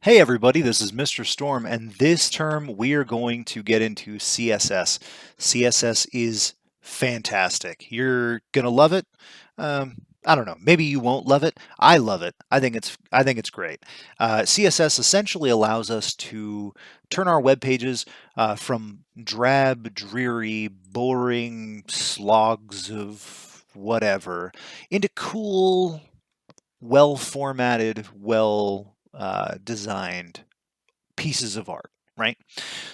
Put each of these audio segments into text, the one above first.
Hey everybody, this is Mr. Storm, and this term we are going to get into CSS. CSS is fantastic. You're gonna love it. I don't know. Maybe you won't love it. I love it. I think it's great. CSS essentially allows us to turn our web pages from drab, dreary, boring slogs of whatever into cool, well-formatted, designed pieces of art, right?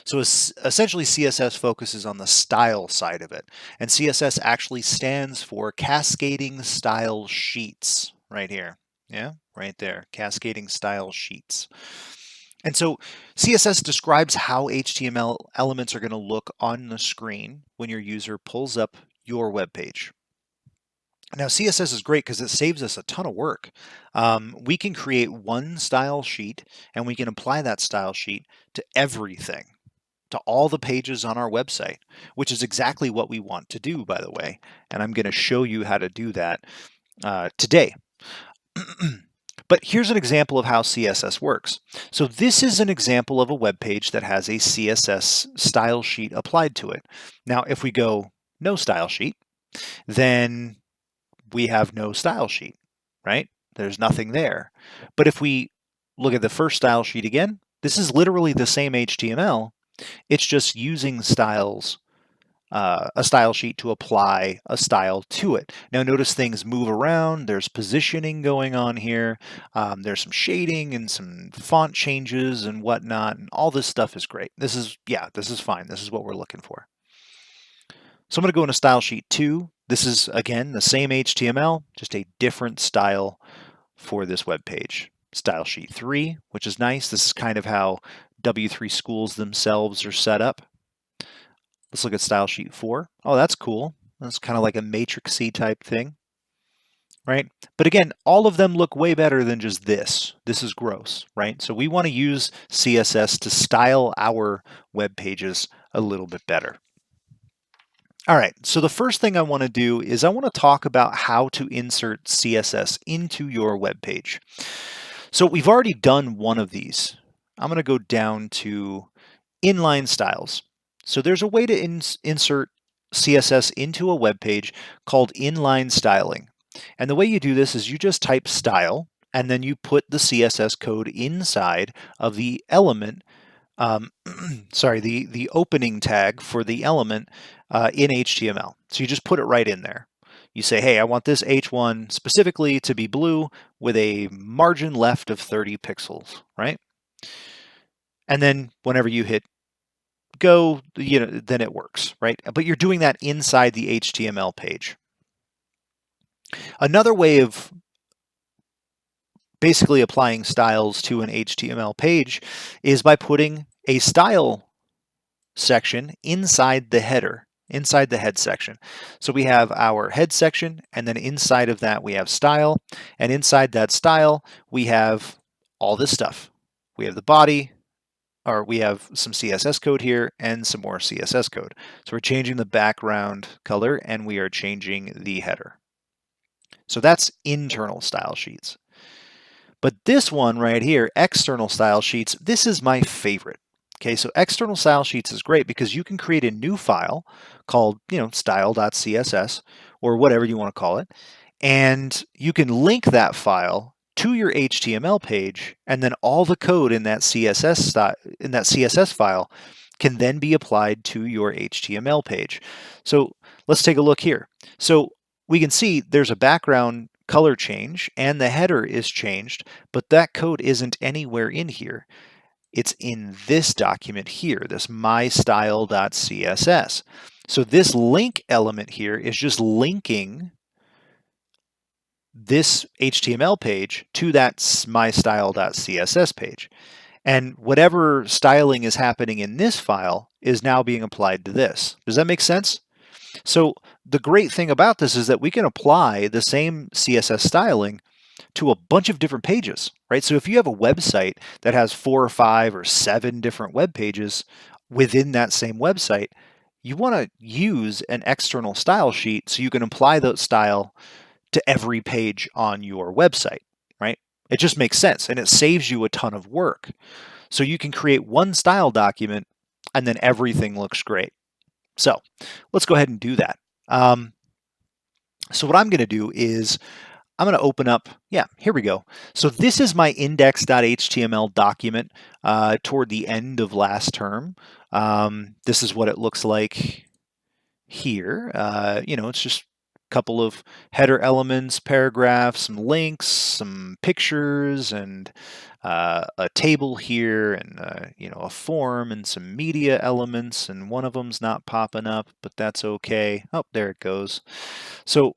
So essentially CSS focuses on the style side of it. And CSS actually stands for Cascading Style Sheets right here. Yeah, right there, Cascading Style Sheets. And so CSS describes how HTML elements are going to look on the screen when your user pulls up your web page. Now, CSS is great because it saves us a ton of work. We can create one style sheet and we can apply that style sheet to everything, to all the pages on our website, which is exactly what we want to do, by the way. And I'm going to show you how to do that today. But here's an example of how CSS works. So this is an example of a web page that has a CSS style sheet applied to it. Now, if we go no style sheet, then we have no style sheet, right? There's nothing there. But if we look at the first style sheet again, this is literally the same HTML. It's just using styles, a style sheet to apply a style to it. Now notice things move around. There's positioning going on here. There's some shading and some font changes and whatnot. And all this stuff is great. This is fine. This is what we're looking for. So I'm going to go into style sheet 2. This is, again, the same HTML, just a different style for this web page. Style sheet 3, which is nice. This is kind of how W3 schools themselves are set up. Let's look at style sheet 4. Oh, that's cool. That's kind of like a matrixy type thing, right? But again, all of them look way better than just this. This is gross, right? So we want to use CSS to style our web pages a little bit better. All right, so the first thing I want to do is I want to talk about how to insert CSS into your web page. So we've already done one of these. I'm going to go down to inline styles. So there's a way to insert CSS into a web page called inline styling. And the way you do this is you just type style and then you put the CSS code inside of the element sorry, the opening tag for the element in HTML. So you just put it right in there. You say, hey, I want this H1 specifically to be blue with a margin left of 30 pixels, right? And then whenever you hit go, then it works, right? But you're doing that inside the HTML page. Another way of basically applying styles to an HTML page is by putting a style section inside the header, inside the head section. So we have our head section, and then inside of that we have style, and inside that style we have all this stuff. We have the body, or we have some CSS code here and some more CSS code. So we're changing the background color and we are changing the header. So that's internal style sheets. But this one right here, external style sheets, this is my favorite. Okay, so external style sheets is great because you can create a new file called, style.css or whatever you want to call it, and you can link that file to your HTML page, and then all the code in that CSS file can then be applied to your HTML page. So let's take a look here. So we can see there's a background color change and the header is changed, but that code isn't anywhere in here. It's in this document here, this mystyle.css. So this link element here is just linking this HTML page to that mystyle.css page. And whatever styling is happening in this file is now being applied to this. Does that make sense? So the great thing about this is that we can apply the same CSS styling to a bunch of different pages, right? So if you have a website that has 4 or 5 or 7 different web pages within that same website, you want to use an external style sheet so you can apply that style to every page on your website, right? It just makes sense, and it saves you a ton of work. So you can create one style document, and then everything looks great. So let's go ahead and do that. So what I'm going to do is I'm going to open up, yeah, here we go. So this is my index.html document toward the end of last term. This is what it looks like here. It's just a couple of header elements, paragraphs, some links, some pictures, and a table here, and a form and some media elements, and one of them's not popping up, but that's okay. Oh, there it goes. So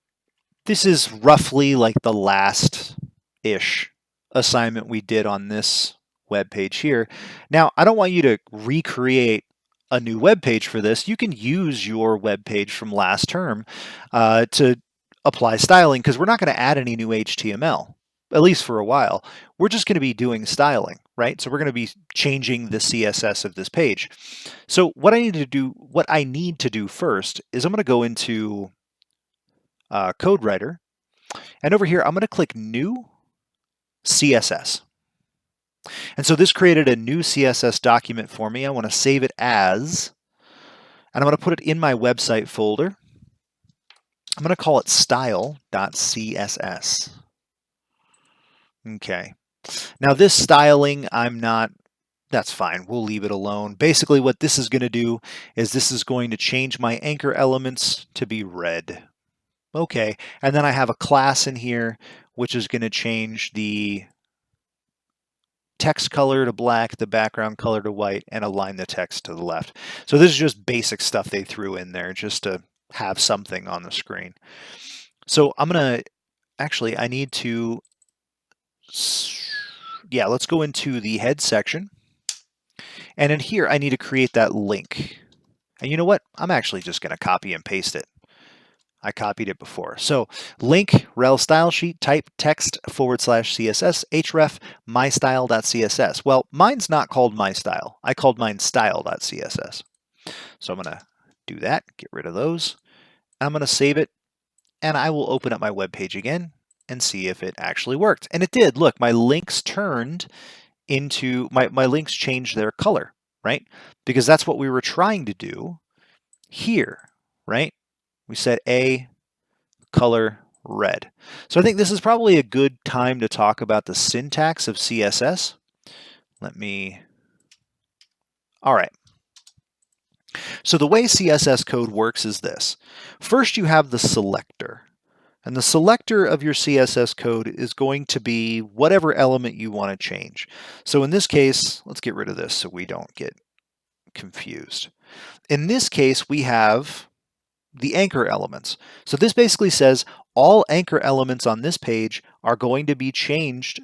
this is roughly like the last-ish assignment we did on this web page here. Now, I don't want you to recreate a new web page for this. You can use your web page from last term to apply styling, because we're not going to add any new HTML, at least for a while. We're just going to be doing styling, right? So we're going to be changing the CSS of this page. So what I need to do first is I'm going to go into Code Writer, and over here I'm going to click New CSS. And so this created a new CSS document for me. I want to save it as, and I'm going to put it in my website folder. I'm going to call it style.css. Okay. Now this styling, that's fine. We'll leave it alone. Basically what this is going to do is this is going to change my anchor elements to be red. Okay, and then I have a class in here which is going to change the text color to black, the background color to white, and align the text to the left. So this is just basic stuff they threw in there just to have something on the screen. So I'm going to, actually, I need to, yeah, let's go into the head section. And in here, I need to create that link. And you know what? I'm actually just going to copy and paste it. I copied it before. So link rel style sheet type text / CSS href mystyle.css. Well, mine's not called mystyle. I called mine style.css. So I'm going to do that, get rid of those. I'm going to save it, and I will open up my web page again and see if it actually worked. And it did. Look, my links turned into, my links changed their color, right? Because that's what we were trying to do here, right? We said A, color red. So I think this is probably a good time to talk about the syntax of CSS. All right. So the way CSS code works is this. First, you have the selector. And the selector of your CSS code is going to be whatever element you want to change. So in this case, let's get rid of this so we don't get confused. In this case, we have the anchor elements. So this basically says all anchor elements on this page are going to be changed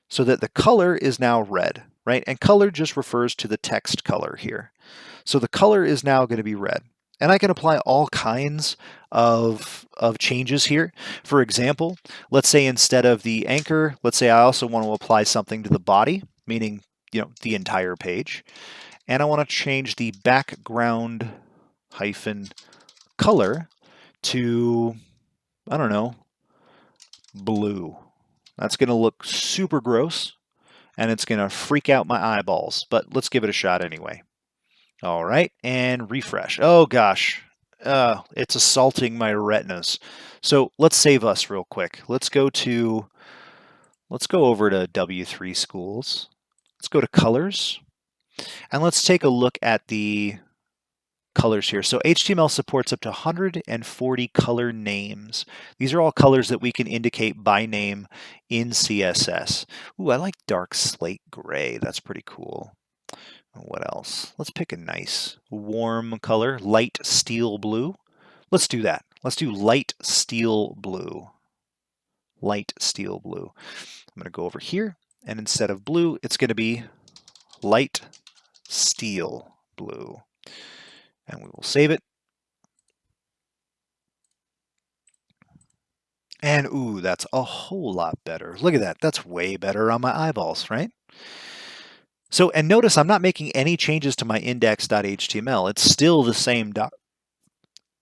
so that the color is now red, right? And color just refers to the text color here. So the color is now going to be red. And I can apply all kinds of changes here. For example, let's say instead of the anchor, let's say I also want to apply something to the body, meaning the entire page. And I want to change the background hyphen color to, I don't know, blue. That's going to look super gross, and it's going to freak out my eyeballs, but let's give it a shot anyway. All right, and refresh. Oh gosh, it's assaulting my retinas. So let's save us real quick. Let's go over to W3 Schools. Let's go to Colors, and let's take a look at the colors here. So HTML supports up to 140 color names. These are all colors that we can indicate by name in CSS. Ooh, I like dark slate gray. That's pretty cool. What else? Let's pick a nice warm color, light steel blue. Let's do that. Let's do light steel blue. Light steel blue. I'm going to go over here, and instead of blue, it's going to be light steel blue. And we will save it. And ooh, that's a whole lot better. Look at that. That's way better on my eyeballs, right? So, and notice I'm not making any changes to my index.html. It's still the same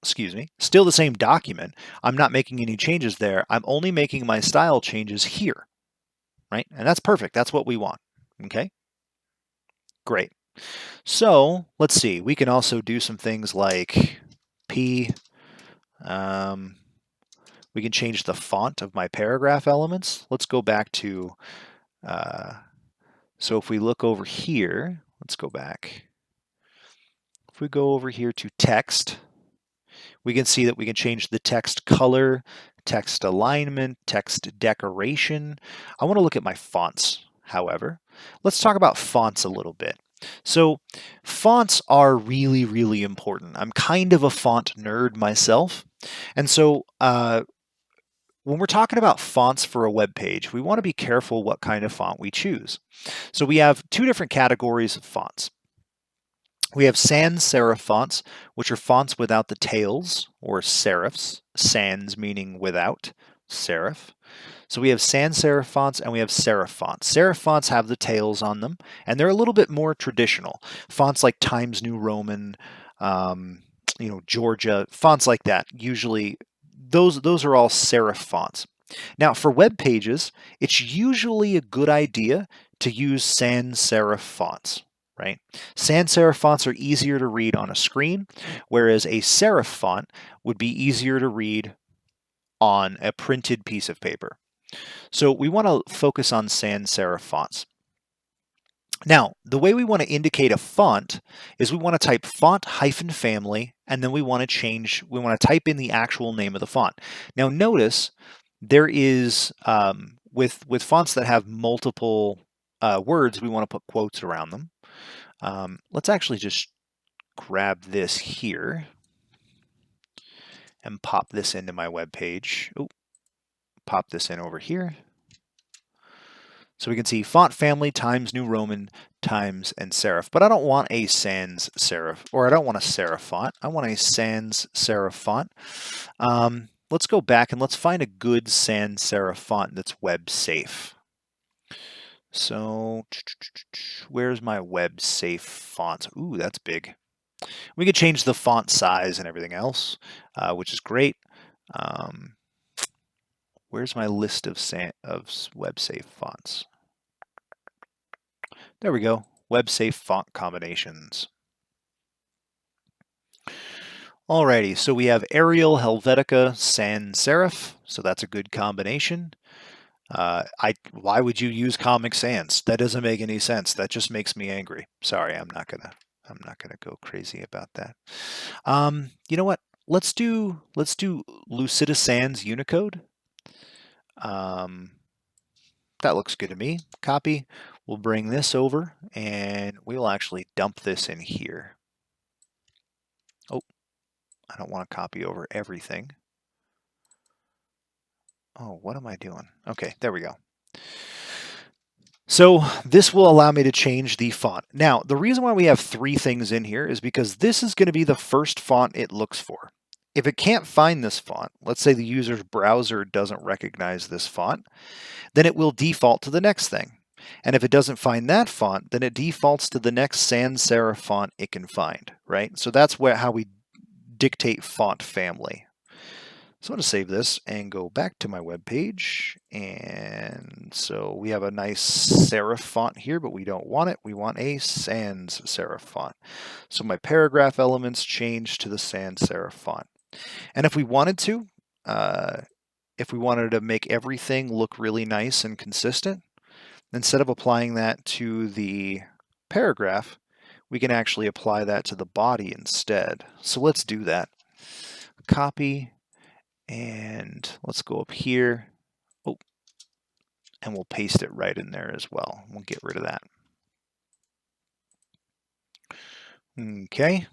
still the same document. I'm not making any changes there. I'm only making my style changes here, right? And that's perfect. That's what we want. Okay, great. So let's see. We can also do some things like P. We can change the font of my paragraph elements. Let's go back to, so if we look over here, let's go back. If we go over here to text, we can see that we can change the text color, text alignment, text decoration. I want to look at my fonts, however. Let's talk about fonts a little bit. So fonts are really, really important. I'm kind of a font nerd myself. And so when we're talking about fonts for a web page, we want to be careful what kind of font we choose. So we have two different categories of fonts. We have sans serif fonts, which are fonts without the tails, or serifs, sans meaning without, serif. So we have sans serif fonts and we have serif fonts. Serif fonts have the tails on them, and they're a little bit more traditional. Fonts like Times New Roman, Georgia, fonts like that, usually those are all serif fonts. Now for web pages, it's usually a good idea to use sans serif fonts. Right? Sans serif fonts are easier to read on a screen, whereas a serif font would be easier to read on a printed piece of paper. So we want to focus on sans serif fonts. Now, the way we want to indicate a font is we want to type font-family, and then we want to type in the actual name of the font. Now notice there is, with fonts that have multiple words, we want to put quotes around them. Let's actually just grab this here and pop this into my web page. Pop this in over here. So we can see font family, Times New Roman, Times, and serif. But I don't want a sans serif, or I don't want a serif font. I want a sans serif font. Let's go back and let's find a good sans serif font that's web safe. So where's my web safe font? Ooh, that's big. We could change the font size and everything else, which is great. Where's my list of web safe fonts? There we go. Web safe font combinations. Alrighty, so we have Arial, Helvetica, sans serif, so that's a good combination. Why would you use Comic Sans? That doesn't make any sense. That just makes me angry. Sorry, I'm not gonna go crazy about that. You know what? Let's do Lucida Sans Unicode. That looks good to me. Copy. We'll bring this over and we'll actually dump this in here. Oh, I don't want to copy over everything. Oh, what am I doing? Okay, there we go. So this will allow me to change the font. Now, the reason why we have three things in here is because this is going to be the first font it looks for. If it can't find this font, let's say the user's browser doesn't recognize this font, then it will default to the next thing. And if it doesn't find that font, then it defaults to the next sans serif font it can find, right? So that's how we dictate font family. So I'm going to save this and go back to my web page. And so we have a nice serif font here, but we don't want it. We want a sans serif font. So my paragraph elements change to the sans serif font. And if we wanted to, make everything look really nice and consistent, instead of applying that to the paragraph, we can actually apply that to the body instead. So let's do that. Copy, and let's go up here. Oh, and we'll paste it right in there as well. We'll get rid of that. Okay.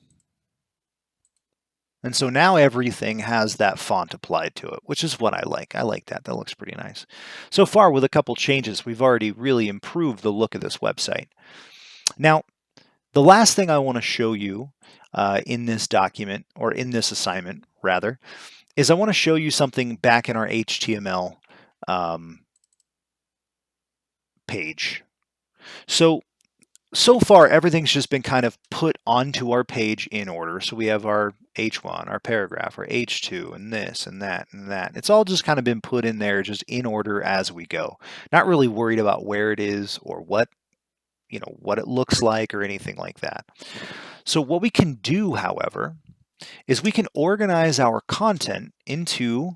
And so now everything has that font applied to it, which is what I like. I like that. That looks pretty nice. So far, with a couple changes, we've already really improved the look of this website. Now, the last thing I want to show you in this document, or in this assignment, rather, is I want to show you something back in our HTML page. So so far, everything's just been kind of put onto our page in order. So we have our H1, our paragraph, our H2, and this and that and that. It's all just kind of been put in there just in order as we go. Not really worried about where it is or what it looks like or anything like that. So what we can do, however, is we can organize our content into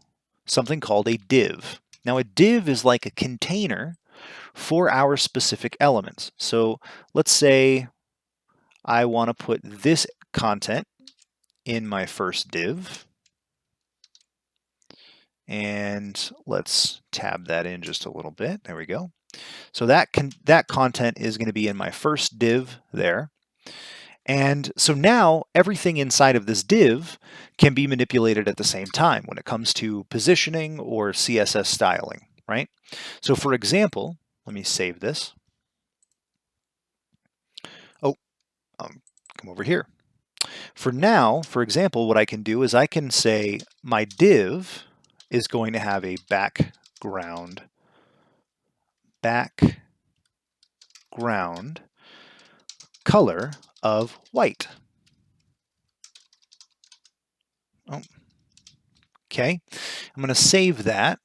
something called a div. Now, a div is like a container for our specific elements. So let's say I want to put this content in my first div. And let's tab that in just a little bit. There we go. So that content is going to be in my first div there. And so now everything inside of this div can be manipulated at the same time when it comes to positioning or CSS styling, right? So for example, let me save this. Oh, come over here. For now, for example, what I can do is I can say my div is going to have a background color of white. Oh. Okay, I'm going to save that.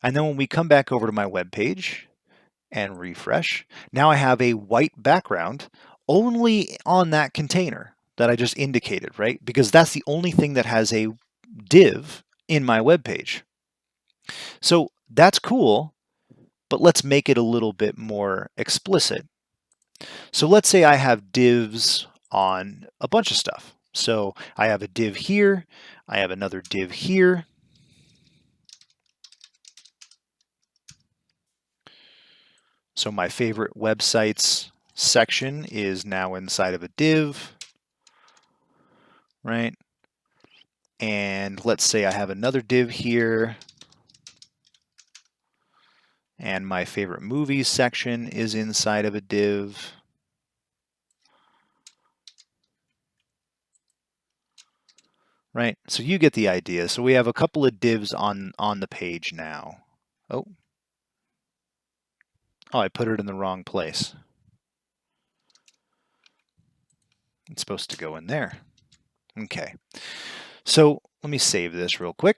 And then when we come back over to my web page and refresh, now I have a white background only on that container that I just indicated, right? Because that's the only thing that has a div in my web page. So that's cool, but let's make it a little bit more explicit. So let's say I have divs on a bunch of stuff. So I have a div here, I have another div here. So my favorite websites section is now inside of a div, right? And let's say I have another div here, and my favorite movies section is inside of a div. Right, so you get the idea. So we have a couple of divs on the page now. Oh, I put it in the wrong place. It's supposed to go in there. Okay, so let me save this real quick.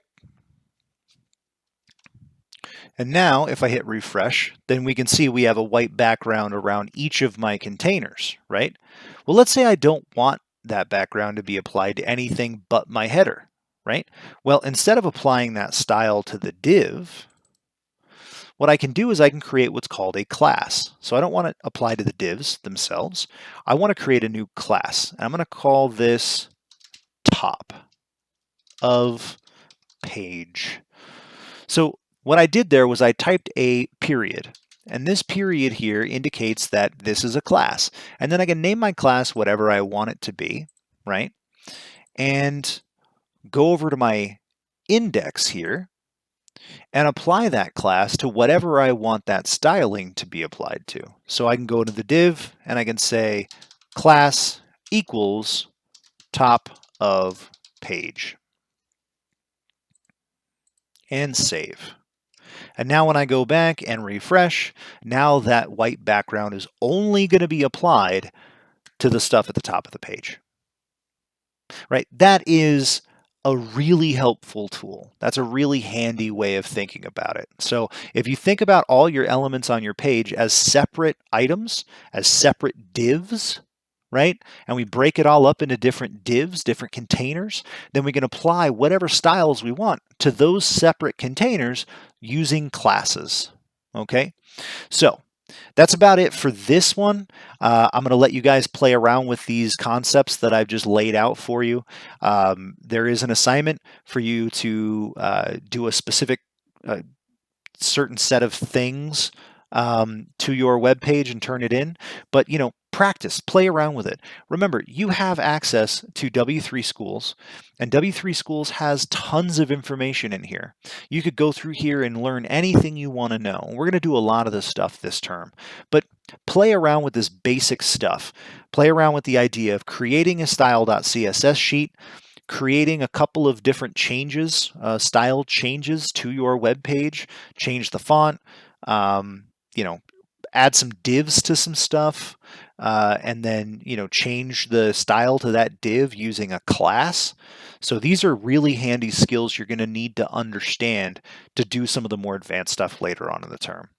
And now if I hit refresh, then we can see we have a white background around each of my containers, right? Well, let's say I don't want that background to be applied to anything but my header, right? Well, instead of applying that style to the div, what I can do is I can create what's called a class. So I don't want to apply to the divs themselves. I want to create a new class. And I'm going to call this top of page. So what I did there was I typed a period. And this period here indicates that this is a class. And then I can name my class whatever I want it to be, right? And go over to my index here and apply that class to whatever I want that styling to be applied to. So I can go to the div and I can say class equals top of page and save. And now when I go back and refresh, now that white background is only going to be applied to the stuff at the top of the page. Right? That is a really helpful tool. That's a really handy way of thinking about it. So if you think about all your elements on your page as separate items, as separate divs, right? And we break it all up into different divs, different containers, then we can apply whatever styles we want to those separate containers using classes, okay? So that's about it for this one. I'm going to let you guys play around with these concepts that I've just laid out for you. There is an assignment for you to do a specific certain set of things to your web page and turn it in. But, practice, play around with it. Remember, you have access to W3 Schools, and W3 Schools has tons of information in here. You could go through here and learn anything you want to know. We're going to do a lot of this stuff this term, but play around with this basic stuff. Play around with the idea of creating a style.css sheet, creating a couple of different changes, style changes to your web page, change the font, add some divs to some stuff, and then change the style to that div using a class. So these are really handy skills you're going to need to understand to do some of the more advanced stuff later on in the term.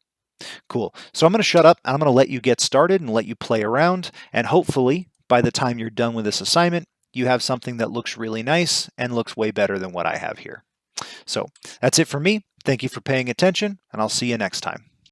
Cool. So I'm going to shut up and I'm going to let you get started and let you play around. And hopefully, by the time you're done with this assignment, you have something that looks really nice and looks way better than what I have here. So that's it for me. Thank you for paying attention, and I'll see you next time.